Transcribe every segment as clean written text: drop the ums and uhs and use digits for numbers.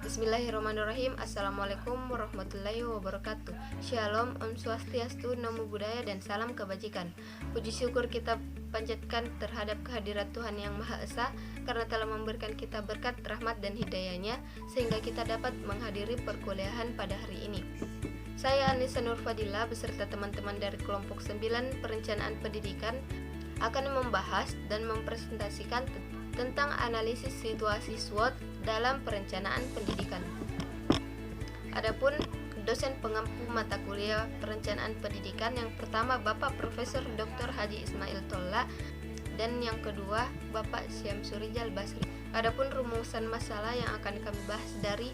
Bismillahirrahmanirrahim. Assalamualaikum warahmatullahi wabarakatuh. Shalom, Om Swastiastu, Namo Buddhaya, dan salam kebajikan. Puji syukur kita panjatkan terhadap kehadirat Tuhan Yang Maha Esa karena telah memberikan kita berkat, rahmat, dan hidayahnya sehingga kita dapat menghadiri perkuliahan pada hari ini. Saya Anissa Nur Fadila beserta teman-teman dari kelompok 9 Perencanaan Pendidikan akan membahas dan mempresentasikan tentang analisis situasi SWOT dalam perencanaan pendidikan. Adapun dosen pengampu mata kuliah perencanaan pendidikan yang pertama Bapak Profesor Dr. Haji Ismail Tolla dan yang kedua Bapak Syamsurijal Basri. Adapun rumusan masalah yang akan kami bahas dari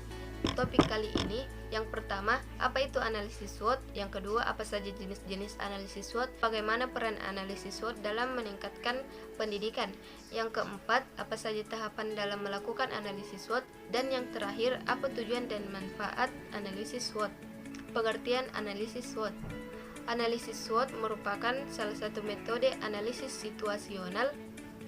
topik kali ini, yang pertama, apa itu analisis SWOT? Yang kedua, apa saja jenis-jenis analisis SWOT? Bagaimana peran analisis SWOT dalam meningkatkan pendidikan? Yang keempat, apa saja tahapan dalam melakukan analisis SWOT? Dan yang terakhir, apa tujuan dan manfaat analisis SWOT? Pengertian analisis SWOT. Analisis SWOT merupakan salah satu metode analisis situasional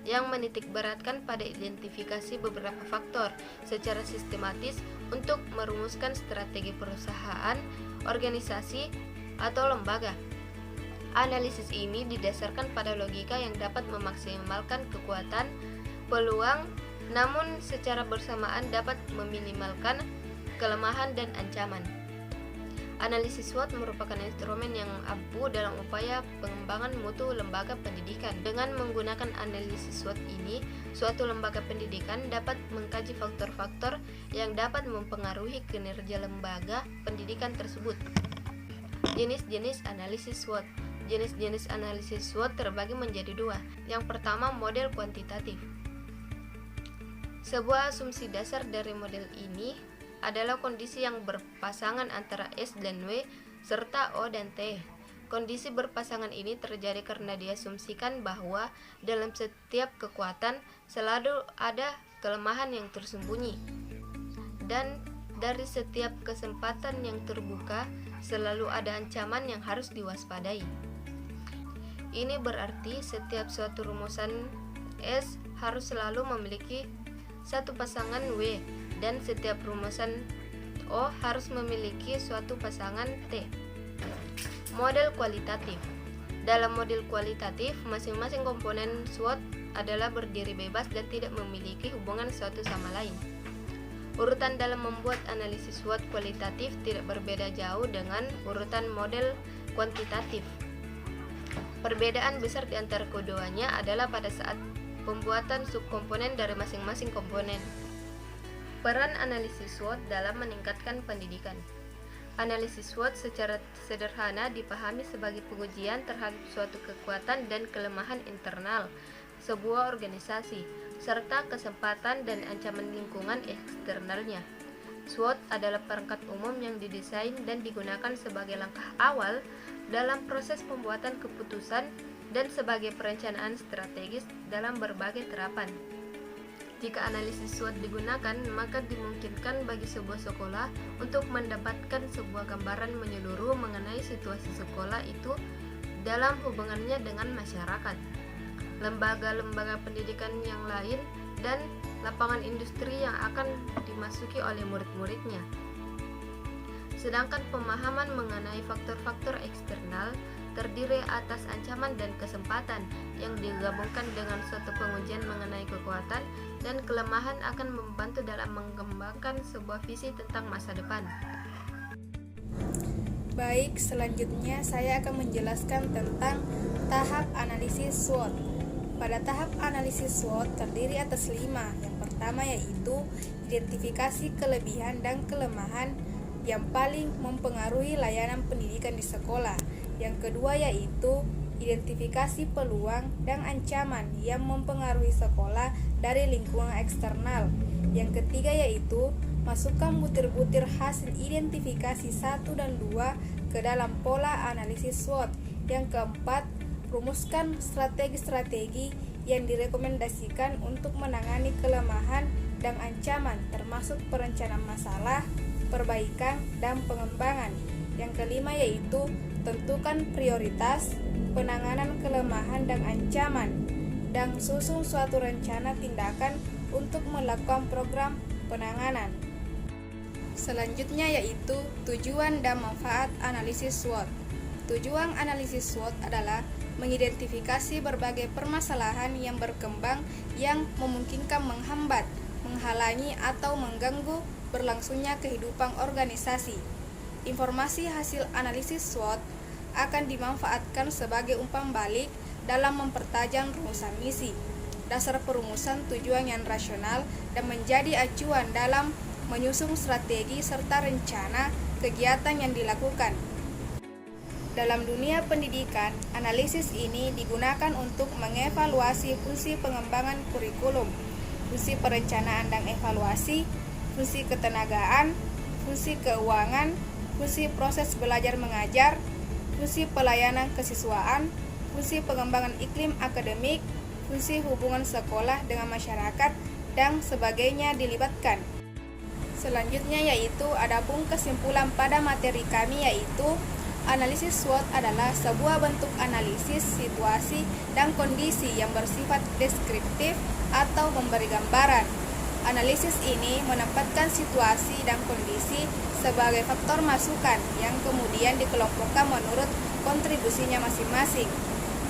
yang menitikberatkan pada identifikasi beberapa faktor secara sistematis untuk merumuskan strategi perusahaan, organisasi, atau lembaga. Analisis ini didasarkan pada logika yang dapat memaksimalkan kekuatan, peluang, namun secara bersamaan dapat meminimalkan kelemahan dan ancaman. Analisis SWOT merupakan instrumen yang ampuh dalam upaya pengembangan mutu lembaga pendidikan. Dengan menggunakan analisis SWOT ini, suatu lembaga pendidikan dapat mengkaji faktor-faktor yang dapat mempengaruhi kinerja lembaga pendidikan tersebut. Jenis-jenis analisis SWOT. Jenis-jenis analisis SWOT terbagi menjadi dua. Yang pertama, model kuantitatif. Sebuah asumsi dasar dari model ini adalah kondisi yang berpasangan antara S dan W serta O dan T. Kondisi berpasangan ini terjadi karena diasumsikan bahwa dalam setiap kekuatan selalu ada kelemahan yang tersembunyi, dan dari setiap kesempatan yang terbuka selalu ada ancaman yang harus diwaspadai. Ini berarti setiap suatu rumusan S harus selalu memiliki satu pasangan W, dan setiap rumusan O harus memiliki suatu pasangan T. Model kualitatif. Dalam model kualitatif, masing-masing komponen SWOT adalah berdiri bebas dan tidak memiliki hubungan satu sama lain. Urutan dalam membuat analisis SWOT kualitatif tidak berbeda jauh dengan urutan model kuantitatif. Perbedaan besar di antara keduanya adalah pada saat pembuatan subkomponen dari masing-masing komponen. Peran analisis SWOT dalam meningkatkan pendidikan. Analisis SWOT secara sederhana dipahami sebagai pengujian terhadap suatu kekuatan dan kelemahan internal sebuah organisasi, serta kesempatan dan ancaman lingkungan eksternalnya. SWOT adalah perangkat umum yang didesain dan digunakan sebagai langkah awal dalam proses pembuatan keputusan dan sebagai perencanaan strategis dalam berbagai terapan. Jika analisis SWOT digunakan, maka dimungkinkan bagi sebuah sekolah untuk mendapatkan sebuah gambaran menyeluruh mengenai situasi sekolah itu dalam hubungannya dengan masyarakat, lembaga-lembaga pendidikan yang lain, dan lapangan industri yang akan dimasuki oleh murid-muridnya. Sedangkan pemahaman mengenai faktor-faktor eksternal terdiri atas ancaman dan kesempatan yang digabungkan dengan suatu pengujian mengenai kekuatan dan kelemahan akan membantu dalam mengembangkan sebuah visi tentang masa depan. Baik, selanjutnya saya akan menjelaskan tentang tahap analisis SWOT. Pada tahap analisis SWOT terdiri atas 5. Yang pertama yaitu identifikasi kelebihan dan kelemahan yang paling mempengaruhi layanan pendidikan di sekolah. Yang kedua yaitu identifikasi peluang dan ancaman yang mempengaruhi sekolah dari lingkungan eksternal. Yang ketiga yaitu masukkan butir-butir hasil identifikasi 1 dan 2 ke dalam pola analisis SWOT. Yang keempat, rumuskan strategi-strategi yang direkomendasikan untuk menangani kelemahan dan ancaman termasuk perencanaan masalah, perbaikan, dan pengembangan. Yang kelima yaitu tentukan prioritas, penanganan kelemahan dan ancaman, dan susun suatu rencana tindakan untuk melakukan program penanganan. Selanjutnya yaitu tujuan dan manfaat analisis SWOT. Tujuan analisis SWOT adalah mengidentifikasi berbagai permasalahan yang berkembang yang memungkinkan menghambat, menghalangi atau mengganggu berlangsungnya kehidupan organisasi. Informasi hasil analisis SWOT akan dimanfaatkan sebagai umpan balik dalam mempertajam rumusan misi, dasar perumusan tujuan yang rasional, dan menjadi acuan dalam menyusun strategi serta rencana kegiatan yang dilakukan. Dalam dunia pendidikan, analisis ini digunakan untuk mengevaluasi fungsi pengembangan kurikulum, fungsi perencanaan dan evaluasi, fungsi ketenagaan, fungsi keuangan, fungsi proses belajar mengajar, fungsi pelayanan kesiswaan, fungsi pengembangan iklim akademik, fungsi hubungan sekolah dengan masyarakat, dan sebagainya dilibatkan. Selanjutnya yaitu adapun kesimpulan pada materi kami yaitu analisis SWOT adalah sebuah bentuk analisis situasi dan kondisi yang bersifat deskriptif atau memberi gambaran. Analisis ini menempatkan situasi dan kondisi sebagai faktor masukan yang kemudian dikelompokkan menurut kontribusinya masing-masing.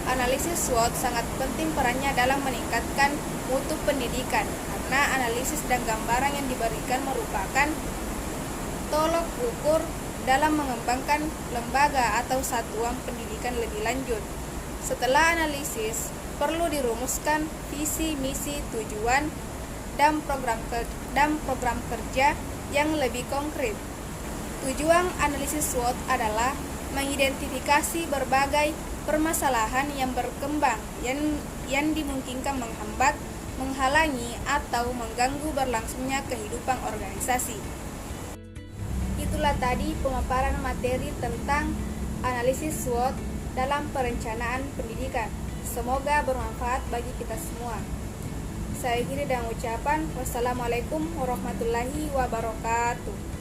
Analisis SWOT sangat penting perannya dalam meningkatkan mutu pendidikan karena analisis dan gambaran yang diberikan merupakan tolok ukur dalam mengembangkan lembaga atau satuan pendidikan lebih lanjut. Setelah analisis, perlu dirumuskan visi, misi, tujuan, dan program kerja yang lebih konkret. Tujuan analisis SWOT adalah mengidentifikasi berbagai permasalahan yang berkembang yang dimungkinkan menghambat, menghalangi, atau mengganggu berlangsungnya kehidupan organisasi. Itulah tadi pemaparan materi tentang analisis SWOT dalam perencanaan pendidikan. Semoga bermanfaat bagi kita semua. Saya akhiri dengan ucapan wassalamualaikum warahmatullahi wabarakatuh.